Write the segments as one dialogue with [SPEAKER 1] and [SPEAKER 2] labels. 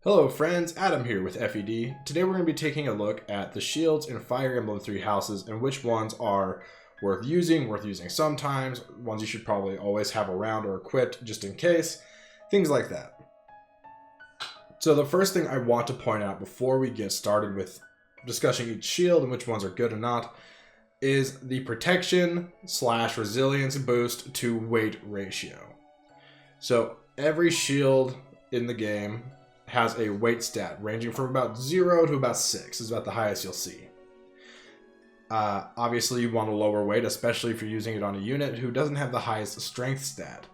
[SPEAKER 1] Hello friends, Adam here with FED. Today we're going to be taking a look at the shields in Fire Emblem 3 houses and which ones are worth using sometimes, ones you should probably always have around or equipped just in case, things like that. So the first thing I want to point out before we get started with discussing each shield and which ones are good or not is the protection / resilience boost to weight ratio. So every shield in the game has a weight stat ranging from about 0 to about 6 is about the highest you'll see. Obviously you want a lower weight, especially if you're using it on a unit who doesn't have the highest strength stat.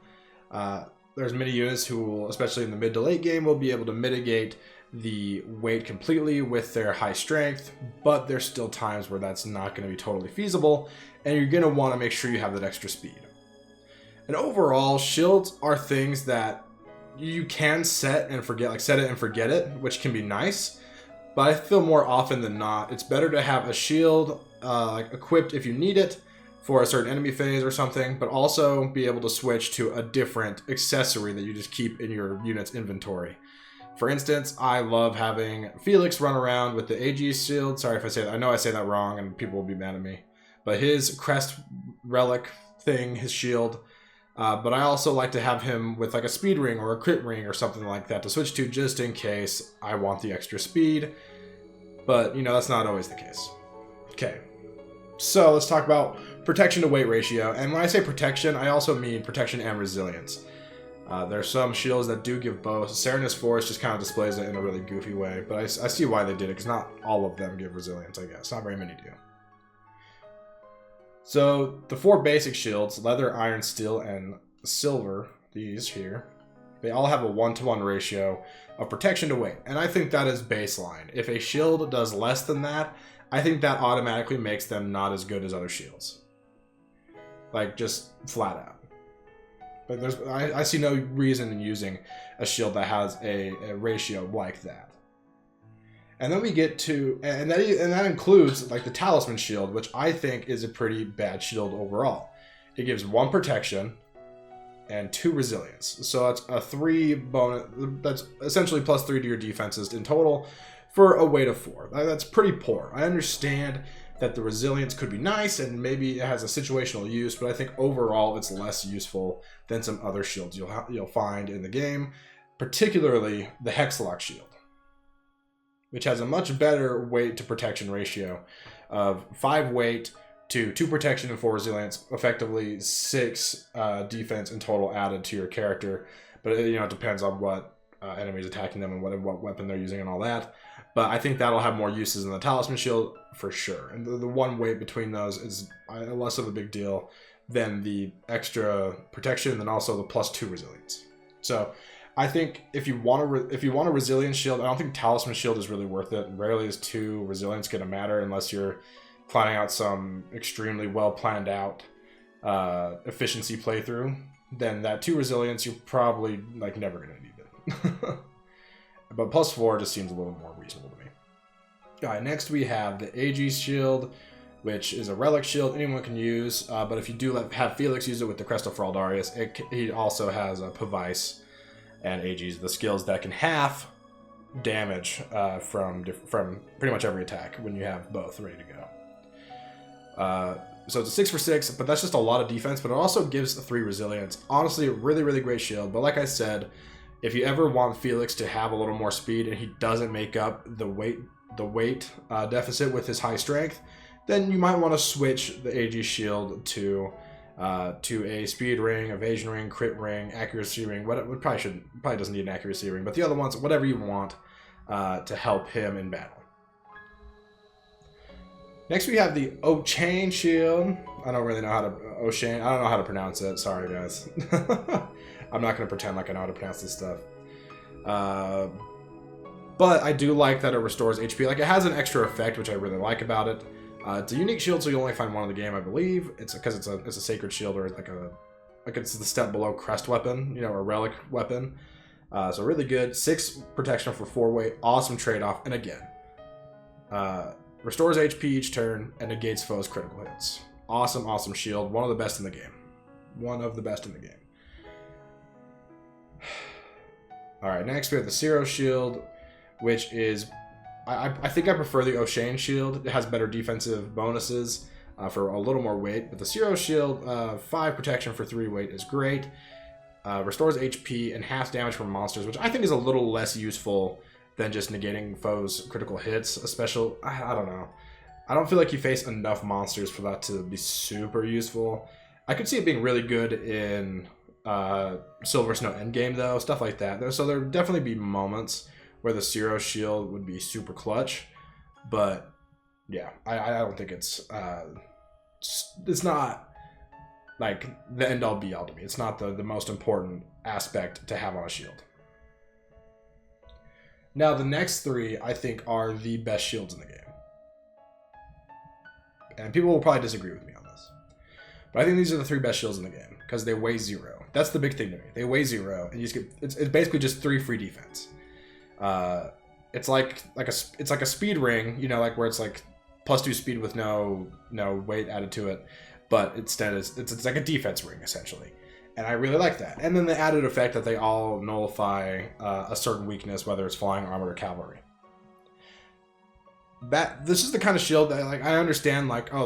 [SPEAKER 1] There's many units who will, especially in the mid to late game, will be able to mitigate the weight completely with their high strength, but there's still times where that's not going to be totally feasible, and you're going to want to make sure you have that extra speed. And overall, shields are things that you can set and forget, like set it and forget it, which can be nice. But I feel more often than not, it's better to have a shield like equipped if you need it for a certain enemy phase or something, but also be able to switch to a different accessory that you just keep in your unit's inventory. For instance, I love having Felix run around with the AG shield. Sorry if I say that. I know I say that wrong and people will be mad at me. But his crest relic thing, his shield. But I also like to have him with like a speed ring or a crit ring or something like that to switch to just in case I want the extra speed. But, you know, that's not always the case. Okay, so let's talk about protection to weight ratio. And when I say protection, I also mean protection and resilience. There's some shields that do give both. Serenus Force just kind of displays it in a really goofy way, but I see why they did it, because not all of them give resilience, I guess. Not very many do. So the 4 basic shields, leather, iron, steel, and silver, these here, they all have a 1-to-1 ratio of protection to weight. And I think that is baseline. If a shield does less than that, I think that automatically makes them not as good as other shields. Like, just flat out. Like I see no reason in using a shield that has a ratio like that. And then we get to, and that includes like the Talisman shield, which I think is a pretty bad shield overall. It gives 1 protection and 2 resilience. So that's a 3 bonus, that's essentially +3 to your defenses in total for a weight of 4. That's pretty poor. I understand that the resilience could be nice and maybe it has a situational use, but I think overall it's less useful than some other shields you'll find in the game, particularly the Hexlock shield, which has a much better weight to protection ratio of 5 weight to 2 protection and 4 resilience, effectively 6 defense in total added to your character. But you know, it depends on what enemies attacking them and what weapon they're using and all that. But I think that'll have more uses than the Talisman shield for sure. And the 1 weight between those is less of a big deal than the extra protection and also the +2 resilience. So I think if you want a resilience shield, I don't think Talisman shield is really worth it. Rarely is 2 resilience going to matter unless you're planning out some extremely well planned out efficiency playthrough. Then that 2 resilience, you're probably like never going to need it. But +4 just seems a little more reasonable to me. Alright, next we have the AG shield, which is a relic shield anyone can use. But if you do have Felix use it with the Crest of Fraldarius, he also has a Pavice and AG's, the skills that can half damage from pretty much every attack when you have both ready to go. So it's a 6 for 6, but that's just a lot of defense, but it also gives 3 resilience. Honestly, a really, really great shield, but like I said, if you ever want Felix to have a little more speed and he doesn't make up the weight deficit with his high strength, then you might want to switch the AG shield to a speed ring, evasion ring, crit ring, accuracy ring. Probably doesn't need an accuracy ring, but the other ones, whatever you want to help him in battle. Next we have the O'Chain shield. I don't really know how to O'Chain. I don't know how to pronounce it. Sorry guys. I'm not going to pretend like I know how to pronounce this stuff. But I do like that it restores HP. Like, it has an extra effect, which I really like about it. It's a unique shield, so you only find 1 in the game, I believe. It's because it's a sacred shield, or like it's the step below crest weapon, you know, a relic weapon. So really good. 6 protection for 4 weight. Awesome trade-off. And again, restores HP each turn and negates foes' critical hits. Awesome, awesome shield. One of the best in the game. One of the best in the game. Alright, next we have the Zero shield, which is, I think I prefer the O'Shane shield. It has better defensive bonuses for a little more weight, but the Zero shield, 5 protection for 3 weight is great. Restores HP and half damage from monsters, which I think is a little less useful than just negating foes' critical hits. Especially, I don't know. I don't feel like you face enough monsters for that to be super useful. I could see it being really good in Silver Snow Endgame, though, stuff like that. So there would definitely be moments where the Zero shield would be super clutch, but yeah, I don't think it's not like the end all be all to me. It's not the most important aspect to have on a shield. Now the next 3 I think are the best shields in the game. And people will probably disagree with me on this. But I think these are the 3 best shields in the game because they weigh 0. That's the big thing to me. They weigh 0 and you just get it's basically just 3 free defense. It's like a speed ring, you know, like where it's like +2 speed with no weight added to it. But instead, it's like a defense ring, essentially. And I really like that. And then the added effect that they all nullify a certain weakness, whether it's flying, armored, or cavalry. This is the kind of shield that, like, I understand, like, oh,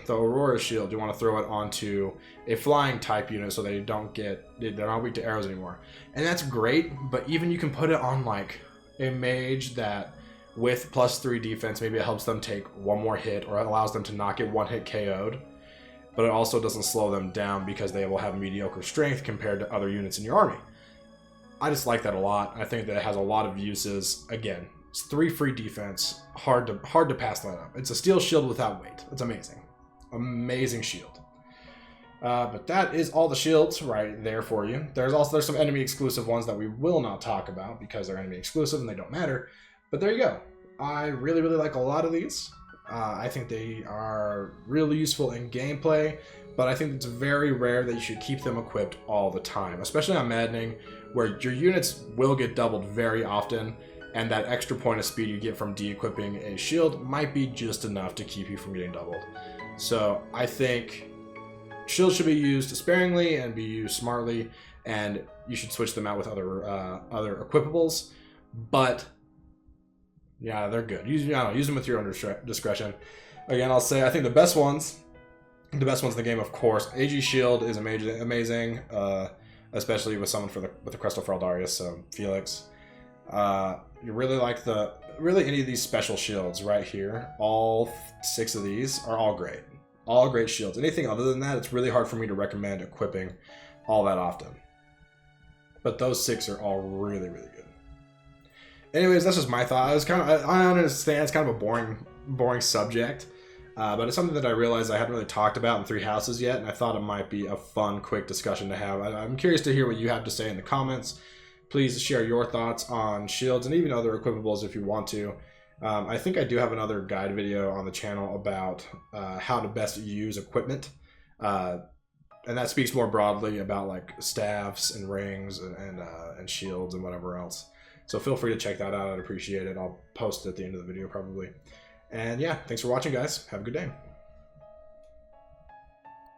[SPEAKER 1] the Aurora shield, you want to throw it onto a flying type unit so they're not weak to arrows anymore. And that's great, but even you can put it on, like, a mage that, with +3 defense, maybe it helps them take 1 more hit, or it allows them to not get 1 hit KO'd. But it also doesn't slow them down because they will have mediocre strength compared to other units in your army. I just like that a lot. I think that it has a lot of uses. Again, it's 3 free defense. Hard to pass that up. It's a steel shield without weight. It's amazing. Amazing shield. But that is all the shields right there for you. There's some enemy exclusive ones that we will not talk about because they're enemy exclusive and they don't matter. But there you go. I really, really like a lot of these. I think they are really useful in gameplay, but I think it's very rare that you should keep them equipped all the time, especially on Maddening, where your units will get doubled very often, and that extra point of speed you get from de-equipping a shield might be just enough to keep you from getting doubled. So I think shields should be used sparingly and be used smartly, and you should switch them out with other equipables, but yeah, they're good. Use them with your own discretion. Again, I'll say I think the best ones in the game, of course, AG Shield is amazing, especially with someone with the Crystal for Eldarius, so Felix. You really like any of these special shields right here. All 6 of these are all great. All great shields. Anything other than that, it's really hard for me to recommend equipping all that often. But those 6 are all really, really good. Anyways, that's just my thought. I understand it's kind of a boring subject, but it's something that I realized I hadn't really talked about in 3 houses yet, and I thought it might be a fun, quick discussion to have. I'm curious to hear what you have to say in the comments. Please share your thoughts on shields and even other equipables if you want to. I think I do have another guide video on the channel about how to best use equipment, and that speaks more broadly about like staffs and rings and shields and whatever else. So feel free to check that out. I'd appreciate it. I'll post it at the end of the video probably. And yeah, thanks for watching, guys. Have a good day.